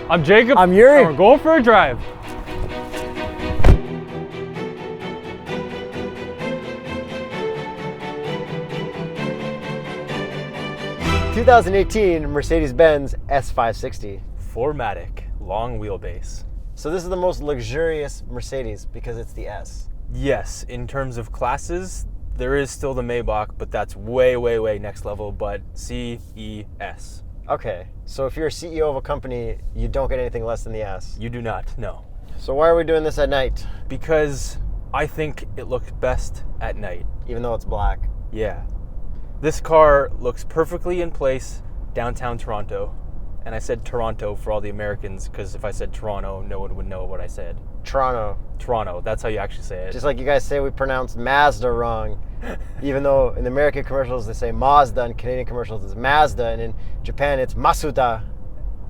I'm Jacob. I'm Yuri. And we're going for a drive. (2018) Mercedes-Benz S560 4MATIC, long wheelbase. So this is the most luxurious Mercedes because it's the S. Yes, in terms of classes, there is still the Maybach, but that's way, way, way next level, but CES. Okay, so if you're a CEO of a company, you don't get anything less than the S. You do not, no. So why are we doing this at night? Because I think it looks best at night. Even though it's black. Yeah. This car looks perfectly in place downtown Toronto. And I said Toronto for all the Americans, because if I said Toronto, no one would know what I said. Toronto. Toronto, that's how you actually say it. Just like you guys say we pronounce Mazda wrong. Even though in the American commercials they say Mazda, and Canadian commercials it's Mazda, and in Japan it's Masuda.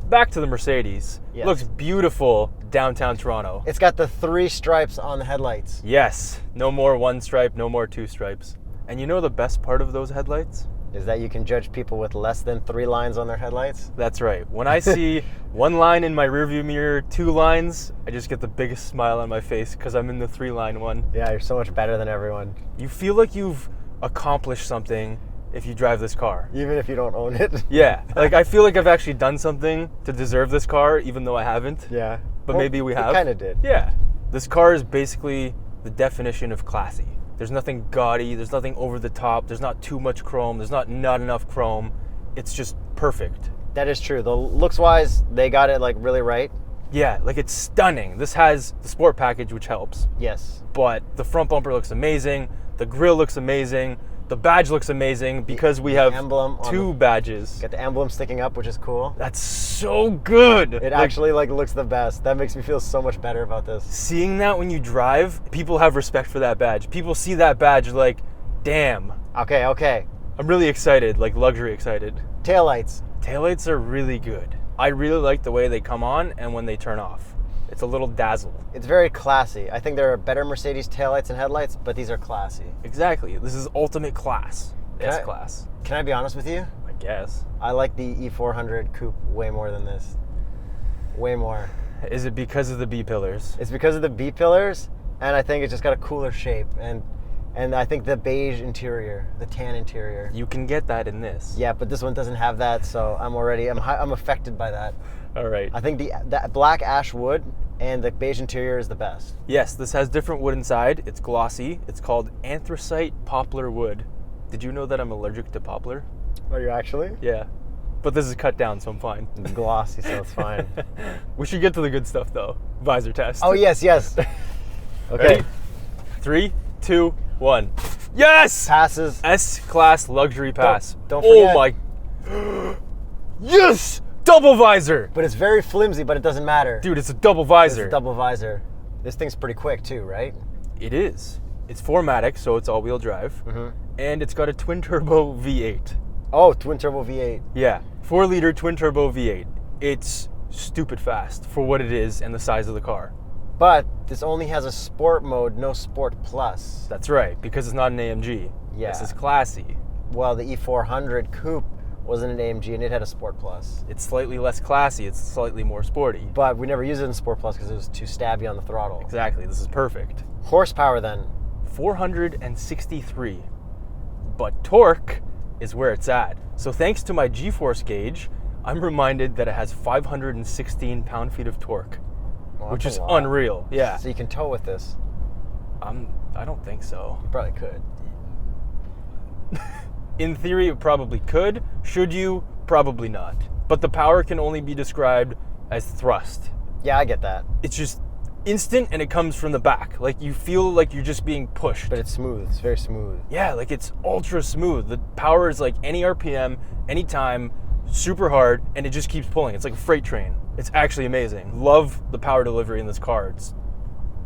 Back to the Mercedes. Yes. Looks beautiful downtown Toronto. It's got the 3 stripes on the headlights. Yes, no more 1 stripe, no more 2 stripes. And you know the best part of those headlights? Is that you can judge people with less than 3 lines on their headlights? That's right. When I see 1 line in my rearview mirror, 2 lines, I just get the biggest smile on my face because I'm in the 3-line one. Yeah, you're so much better than everyone. You feel like you've accomplished something if you drive this car. Even if you don't own it? Yeah, like I feel like I've actually done something to deserve this car, even though I haven't. Yeah. But well, maybe we have. You kind of did. Yeah. This car is basically the definition of classy. There's nothing gaudy, there's nothing over the top, there's not too much chrome, there's not enough chrome. It's just perfect. That is true. The looks-wise, they got it like really right. Yeah, like it's stunning. This has the sport package, which helps. Yes. But the front bumper looks amazing, the grille looks amazing, the badge looks amazing because we have emblem 2 badges. Got the emblem sticking up, which is cool. That's so good. It actually like looks the best. That makes me feel so much better about this. Seeing that when you drive, people have respect for that badge. People see that badge like, damn. Okay. I'm really excited, like luxury excited. Taillights. Taillights are really good. I really like the way they come on and when they turn off. It's a little dazzle. It's very classy. I think there are better Mercedes taillights and headlights, but these are classy. Exactly. This is ultimate class. S-Class. Can I be honest with you? I guess. I like the E400 Coupe way more than this. Way more. Is it because of the B-pillars? It's because of the B-pillars, and I think it's just got a cooler shape, and I think the beige interior, the tan interior. You can get that in this. Yeah, but this one doesn't have that, so I'm affected by that. All right. I think the black ash wood and the beige interior is the best. Yes, this has different wood inside. It's glossy. It's called anthracite poplar wood. Did you know that I'm allergic to poplar? Are you actually? Yeah. But this is cut down, so I'm fine. It's glossy, so it's fine. We should get to the good stuff, though. Visor test. Oh, yes. Okay. Ready? 3, 2, 1. Yes! Passes. S-Class luxury pass. Don't forget. Oh, my. Yes! Double visor! But it's very flimsy, but it doesn't matter. Dude, it's a double visor. It's a double visor. This thing's pretty quick, too, right? It is. It's 4MATIC, so it's all-wheel drive. Mm-hmm. And it's got a twin-turbo V8. Oh, twin-turbo V8. Yeah. 4-liter twin-turbo V8. It's stupid fast for what it is and the size of the car. But this only has a sport mode, no sport plus. That's right, because it's not an AMG. Yeah. This is classy. Well, the E400 Coupe wasn't an AMG and it had a sport plus. It's slightly less classy. It's slightly more sporty. But we never used it in sport plus because it was too stabby on the throttle. Exactly. This is perfect. Horsepower then? 463. But torque is where it's at. So thanks to my G-force gauge, I'm reminded that it has 516 pound-feet of torque, which is unreal. Yeah. So you can tow with this? I don't think so. You probably could. In theory, it probably could. Should you? Probably not. But the power can only be described as thrust. Yeah, I get that. It's just instant and it comes from the back. Like you feel like you're just being pushed. But it's smooth. It's very smooth. Yeah, like it's ultra smooth. The power is like any RPM, anytime, super hard, and it just keeps pulling. It's like a freight train. It's actually amazing. Love the power delivery in this car. It's,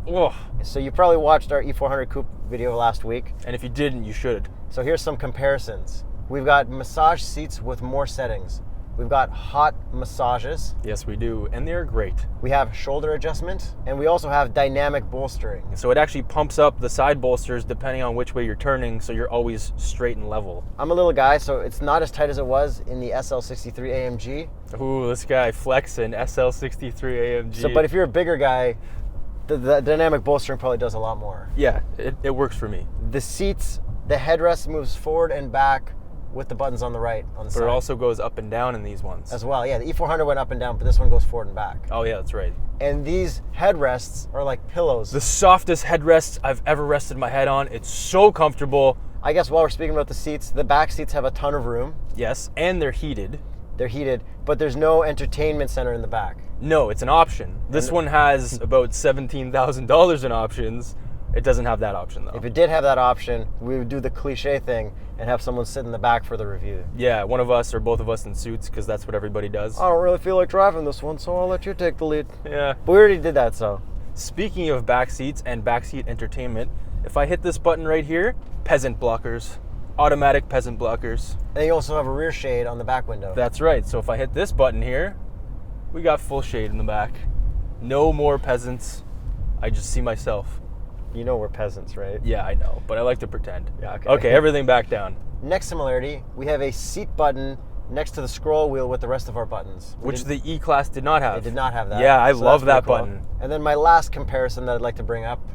oh. So you probably watched our E400 Coupe video last week. And if you didn't, you should. So here's some comparisons. We've got massage seats with more settings. We've got hot massages. Yes, we do, and they're great. We have shoulder adjustment, and we also have dynamic bolstering. So it actually pumps up the side bolsters depending on which way you're turning, so you're always straight and level. I'm a little guy, so it's not as tight as it was in the SL63 AMG. Ooh, this guy flexing, SL63 AMG. So, but if you're a bigger guy, the dynamic bolstering probably does a lot more. Yeah, it works for me. The seats, the headrest moves forward and back with the buttons on the right, on the side. But it also goes up and down in these ones. As well, yeah. The E400 went up and down, but this one goes forward and back. Oh yeah, that's right. And these headrests are like pillows. The softest headrests I've ever rested my head on. It's so comfortable. I guess while we're speaking about the seats, the back seats have a ton of room. Yes, and they're heated. They're heated, but there's no entertainment center in the back. No, it's an option. This one has about $17,000 in options. It doesn't have that option though. If it did have that option, we would do the cliche thing and have someone sit in the back for the review. Yeah, one of us or both of us in suits, because that's what everybody does. I don't really feel like driving this one, so I'll let you take the lead. Yeah. But we already did that, so. Speaking of back seats and backseat entertainment, if I hit this button right here, peasant blockers. Automatic peasant blockers. And you also have a rear shade on the back window. That's right. So if I hit this button here, we got full shade in the back. No more peasants. I just see myself. You know we're peasants, right? Yeah, I know, but I like to pretend. Yeah, okay. Okay, everything back down. Next similarity, we have a seat button next to the scroll wheel with the rest of our buttons. Which the E-Class did not have. It did not have that. Yeah, I So love that's that pretty cool. button. And then my last comparison that I'd like to bring up,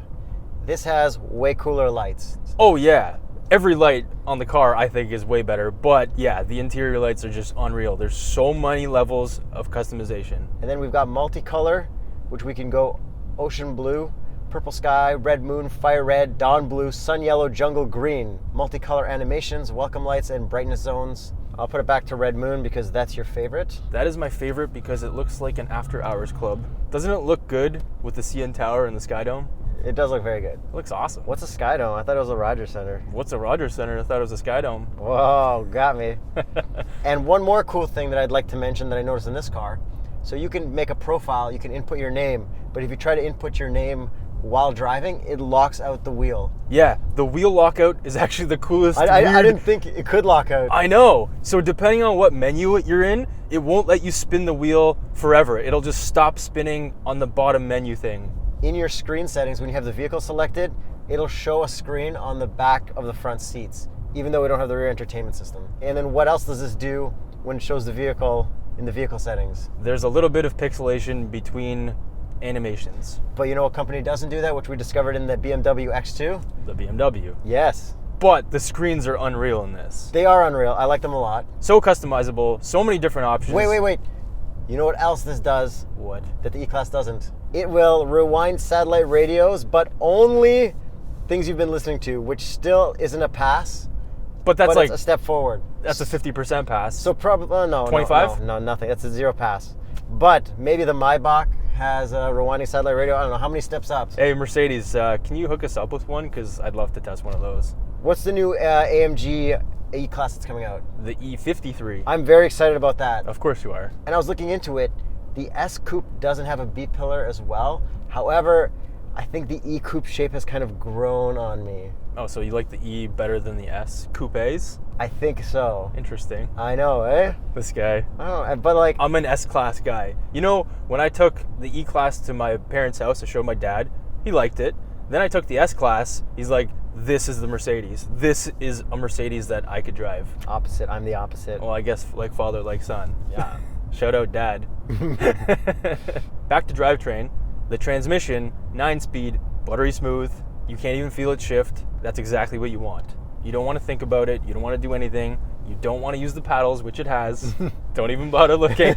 this has way cooler lights. Oh yeah. Every light on the car I think is way better, but yeah, the interior lights are just unreal. There's so many levels of customization. And then we've got multicolor, which we can go ocean blue, purple sky, red moon, fire red, dawn blue, sun yellow, jungle green. Multicolor animations, welcome lights, and brightness zones. I'll put it back to red moon because that's your favorite. That is my favorite because it looks like an after hours club. Doesn't it look good with the CN Tower and the Sky Dome? It does look very good. It looks awesome. What's a Sky Dome? I thought it was a Rogers Center. What's a Rogers Center? I thought it was a Sky Dome. Whoa, got me. And one more cool thing that I'd like to mention that I noticed in this car. So you can make a profile, you can input your name, but if you try to input your name while driving, it locks out the wheel. Yeah, the wheel lockout is actually the coolest. I didn't think it could lock out. I know. So depending on what menu you're in, it won't let you spin the wheel forever. It'll just stop spinning on the bottom menu thing. In your screen settings, when you have the vehicle selected, it'll show a screen on the back of the front seats, even though we don't have the rear entertainment system. And then what else does this do when it shows the vehicle in the vehicle settings? There's a little bit of pixelation between animations. But you know what company doesn't do that, which we discovered in the BMW X2? The BMW. Yes. But the screens are unreal in this. They are unreal. I like them a lot. So customizable, so many different options. Wait. You know what else this does What? that the E-Class doesn't? It will rewind satellite radios, but only things you've been listening to, which still isn't a pass. But that's but like it's a step forward. that's a 50% pass. So probably no. 25? No, nothing. That's a zero pass. But maybe the Maybach has a rewinding satellite radio. I don't know how many steps up. Hey Mercedes, can you hook us up with one? Because I'd love to test one of those. What's the new AMG E-Class that's coming out? The E53. I'm very excited about that. Of course you are. And I was looking into it. The S Coupe doesn't have a B pillar as well. However, I think the E Coupe shape has kind of grown on me. Oh, so you like the E better than the S coupes? I think so. Interesting. I know, eh? This guy. I don't know, but like, I'm an S-Class guy. You know, when I took the E-Class to my parents' house to show my dad, he liked it. Then I took the S-Class, he's like, this is the Mercedes. This is a Mercedes that I could drive. opposite. I'm the opposite. Well, I guess like father, like son. Yeah. Shout out dad. Back to drivetrain. The transmission, 9-speed, buttery smooth. You can't even feel it shift. That's exactly what you want. You don't want to think about it. You don't want to do anything. You don't want to use the paddles, which it has. Don't even bother looking.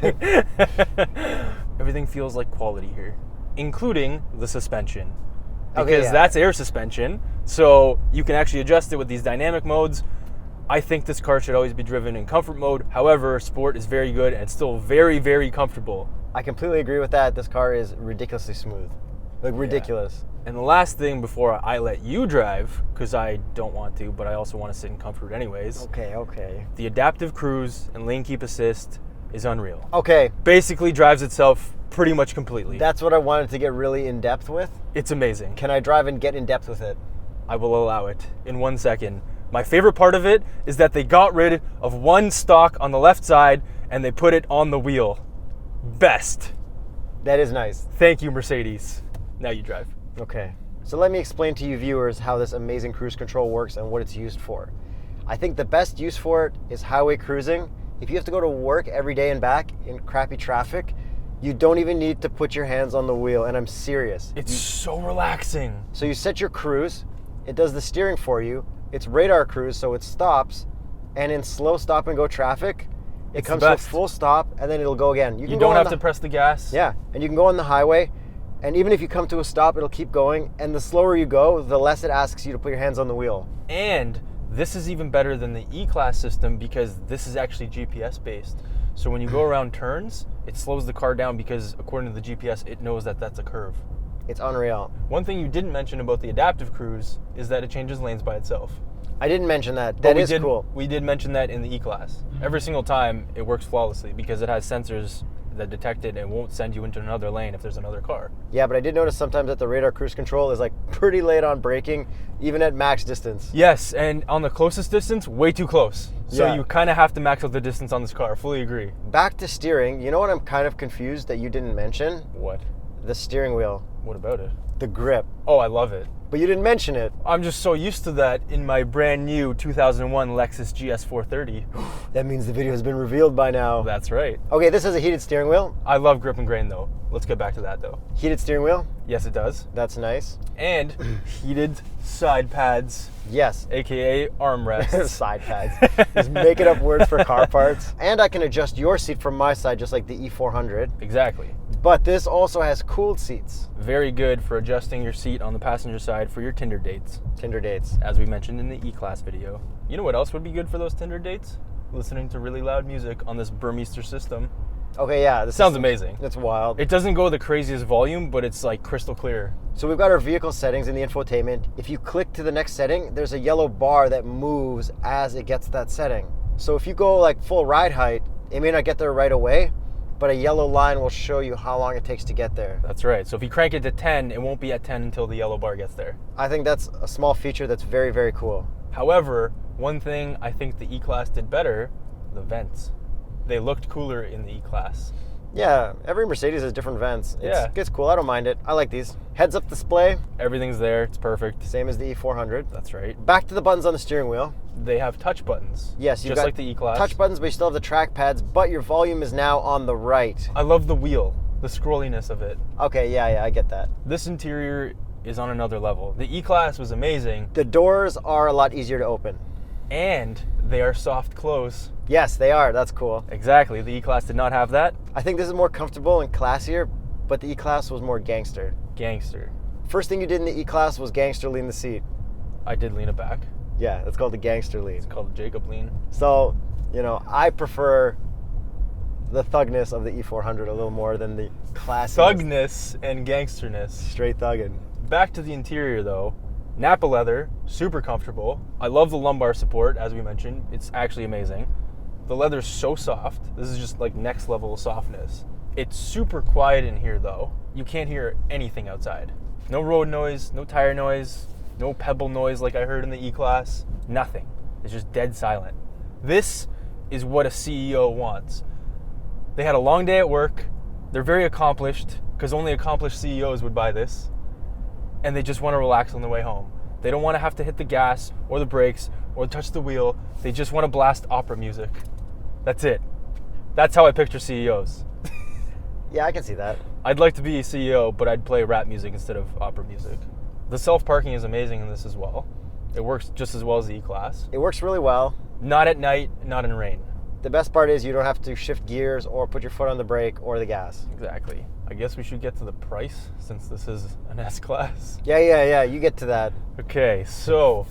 Everything feels like quality here, including the suspension. Because that's air suspension, so you can actually adjust it with these dynamic modes. I think this car should always be driven in comfort mode. However, sport is very good and it's still very, very comfortable. I completely agree with that. This car is ridiculously smooth. Like, ridiculous. And the last thing before I let you drive, because I don't want to, but I also want to sit in comfort anyways. Okay. The adaptive cruise and lane keep assist is unreal. Okay. Basically drives itself pretty much completely. That's what I wanted to get really in depth with. It's amazing. Can I drive and get in depth with it? I will allow it in 1 second. My favorite part of it is that they got rid of one stalk on the left side and they put it on the wheel. Best. That is nice. Thank you, Mercedes. Now you drive. Okay. So let me explain to you viewers how this amazing cruise control works and what it's used for. I think the best use for it is highway cruising. If you have to go to work every day and back in crappy traffic, you don't even need to put your hands on the wheel, and I'm serious. It's so relaxing. So you set your cruise, it does the steering for you, it's radar cruise, so it stops, and in slow stop and go traffic, it comes to a full stop, and then it'll go again. You don't have to press the gas. Yeah, and you can go on the highway, and even if you come to a stop, it'll keep going, and the slower you go, the less it asks you to put your hands on the wheel. And this is even better than the E-Class system because this is actually GPS based. So when you go around turns, it slows the car down because according to the GPS, it knows that that's a curve. It's unreal. One thing you didn't mention about the adaptive cruise is that it changes lanes by itself. I didn't mention that. That is cool. We did mention that in the E-Class. Every single time, it works flawlessly because it has sensors that detect it and won't send you into another lane if there's another car. Yeah, but I did notice sometimes that the radar cruise control is like pretty late on braking, even at max distance. Yes, and on the closest distance, way too close. So Yeah. you kind of have to max out the distance on this car. Fully agree. Back to steering, you know what I'm kind of confused that you didn't mention? What? The steering wheel, What about it? the grip. Oh, I love it. But you didn't mention it. I'm just so used to that in my brand new 2001 Lexus GS 430. That means the video has been revealed by now. That's right. Okay, this has a heated steering wheel. I love grip and grain though. Let's get back to that though. Heated steering wheel, Yes, it does. that's nice. And heated side pads, Yes. aka armrests. Side pads. Just making up words for car parts. And I can adjust your seat from my side just like the E400. Exactly. But this also has cooled seats. Very good for adjusting your seat on the passenger side for your Tinder dates, Tinder dates. as we mentioned in the E-Class video. You know what else would be good for those Tinder dates? Listening to really loud music on this Burmester system. Okay, yeah. This Sounds amazing. It's wild. It doesn't go the craziest volume, but it's like crystal clear. So we've got our vehicle settings in the infotainment. If you click to the next setting, there's a yellow bar that moves as it gets that setting. So if you go like full ride height, it may not get there right away, but a yellow line will show you how long it takes to get there. That's right. So if you crank it to 10, it won't be at 10 until the yellow bar gets there. I think that's a small feature that's very, very cool. However, one thing I think the E-Class did better, the vents. They looked cooler in the E-Class. Yeah, every Mercedes has different vents. It's cool. I don't mind it. I like these. Heads-up display, Everything's there. It's perfect. same as the E400. That's right. Back to the buttons on the steering wheel. They have touch buttons. Yes, you've just got like the E-Class. touch buttons, but you still have the track pads, but your volume is now on the right. I love the wheel, the scrolliness of it. Okay, yeah, I get that. This interior is on another level. The E-Class was amazing, The doors are a lot easier to open. and they are soft close. Yes, they are. That's cool. Exactly. The E-Class did not have that. I think this is more comfortable and classier, but the E-Class was more gangster. Gangster. First thing you did in the E-Class was gangster lean the seat. I did lean it back. Yeah, it's called the gangster lean. It's called the Jakub lean. So, I prefer the thugness of the E400 a little more than the classic. Thugness and gangsterness. Straight thuggin'. Back to the interior though. Nappa leather, super comfortable. I love the lumbar support, as we mentioned. It's actually amazing. The leather's so soft. This is just like next level softness. It's super quiet in here though. You can't hear anything outside. No road noise, no tire noise, no pebble noise like I heard in the E-Class. Nothing. It's just dead silent. This is what a CEO wants. They had a long day at work. They're very accomplished, because only accomplished CEOs would buy this. And they just want to relax on the way home. They don't want to have to hit the gas or the brakes or touch the wheel. They just want to blast opera music. That's it. That's how I picture CEOs. Yeah, I can see that. I'd like to be a CEO, but I'd play rap music instead of opera music. The self-parking is amazing in this as well. It works just as well as the E-Class. It works really well. Not at night, not in rain. The best part is you don't have to shift gears or put your foot on the brake or the gas. Exactly. I guess we should get to the price since this is an S-Class. Yeah, you get to that. Okay, so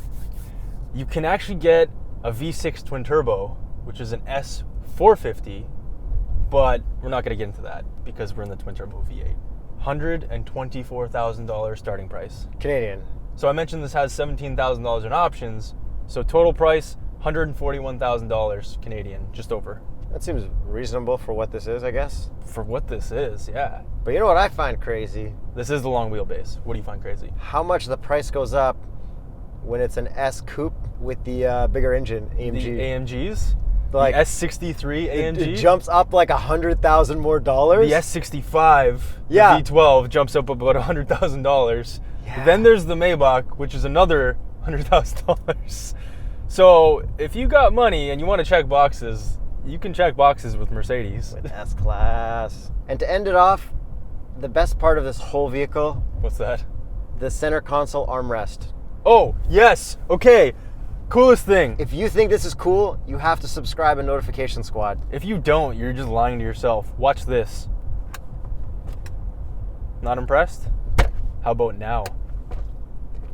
you can actually get a V6 twin turbo, which is an S450, but we're not going to get into that because we're in the twin turbo V8. $124,000 starting price. Canadian. So I mentioned this has $17,000 in options, so total price $141,000 Canadian, just over. That seems reasonable for what this is, I guess. For what this is, yeah. But you know what I find crazy? This is the long wheelbase. What do you find crazy? How much the price goes up when it's an S coupe with the bigger engine, AMG. The AMGs? Like the S63 AMG. it jumps up like $100,000 more dollars. The S65 Yeah. the V12 jumps up about $100,000. Yeah. Then there's the Maybach, which is another $100,000. So if you got money and you want to check boxes, you can check boxes with Mercedes. With S-Class. And to end it off, the best part of this whole vehicle, What's that? the center console armrest. Oh, yes. Okay. Coolest thing. If you think this is cool, you have to subscribe and Notification Squad. If you don't, you're just lying to yourself. Watch this. Not impressed? How about now?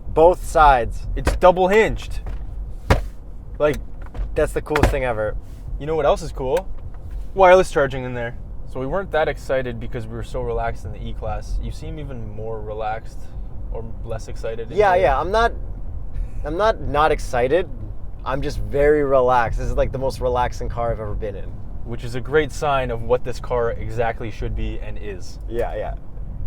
Both sides. It's double hinged. Like, That's the coolest thing ever. you know what else is cool? Wireless charging in there. So we weren't that excited because we were so relaxed in the E-Class. You seem even more relaxed or less excited. in Yeah, here. yeah. I'm not excited. I'm just very relaxed. This is like the most relaxing car I've ever been in. Which is a great sign of what this car exactly should be and is. Yeah, yeah.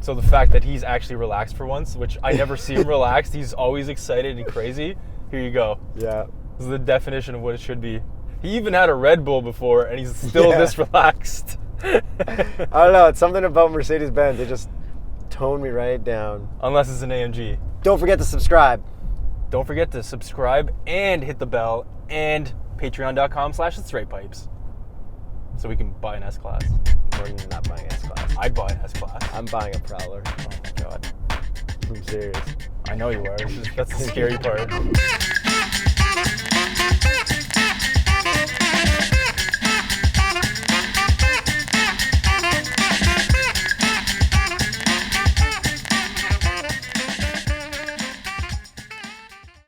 So the fact that he's actually relaxed for once, which I never see him relaxed, he's always excited and crazy. Here you go. Yeah. This is the definition of what it should be. He even had a Red Bull before and he's still Yeah. this relaxed. I don't know. It's something about Mercedes-Benz. They just tone me right down. Unless it's an AMG. Don't forget to subscribe. Don't forget to subscribe and hit the bell and patreon.com/TheStraightPipes. So we can buy an S-Class. Or you're not buying S-Class. I'd buy an S-Class. I'm buying a Prowler. Oh my god. I'm serious. I know you are. That's the scary part.